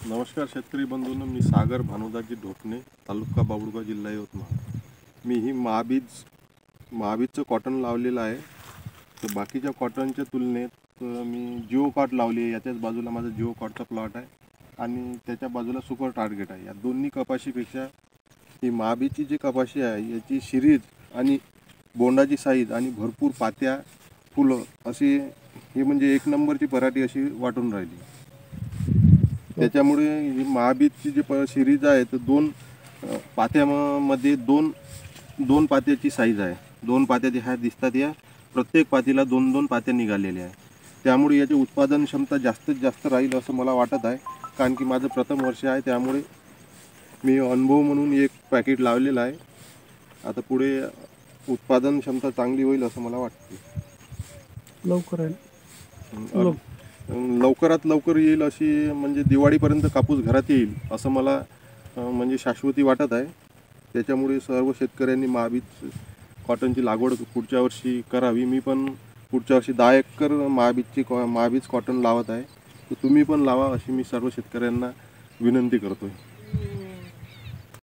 नमस्कार शेतकरी बंधूंनो, मी सागर भानुदाजी ढोकणे, तालुका बाभुळगाव, जिल्हा यवतमाळ. मी ही महाबीजचं कॉटन लावलेलं आहे. तर बाकीच्या कॉटनच्या तुलनेत मी जिओ कॉट लावली आहे. याच्याच बाजूला माझा जिओ कॉटचा प्लॉट आहे आणि त्याच्या बाजूला सुपर टार्गेट आहे. या दोन्ही कपाशीपेक्षा ही महाबीजची जी कपाशी आहे याची शिरीज आणि बोंडाची साईज आणि भरपूर पात्या फुलं अशी ही म्हणजे एक नंबरची पराठी अशी वाटून राहिली. त्याच्यामुळे ही महाबीजची जी सिरीज आहे तर पात्यामध्ये दोन पात्याची साईज आहे. दोन पात्या ह्या दिसतात, या प्रत्येक पातीला दोन दोन पात्या निघालेल्या आहे. त्यामुळे याची उत्पादन क्षमता जास्तीत जास्त राहील असं मला वाटत आहे. कारण की माझं प्रथम वर्ष आहे, त्यामुळे मी अनुभव म्हणून एक पॅकेट लावलेलं आहे. आता पुढे उत्पादन क्षमता चांगली होईल असं मला वाटते. लवकरात लवकर येईल अशी म्हणजे दिवाळीपर्यंत कापूस घरात येईल असं मला म्हणजे शाश्वती वाटत आहे. त्याच्यामुळे सर्व शेतकऱ्यांनी महाबीज कॉटनची लागवड पुढच्या वर्षी करावी. मी पण पुढच्या वर्षी 10 एकर महाबीज कॉटन लावत आहे. तर तुम्ही पण लावा अशी मी सर्व शेतकऱ्यांना विनंती करतो आहे.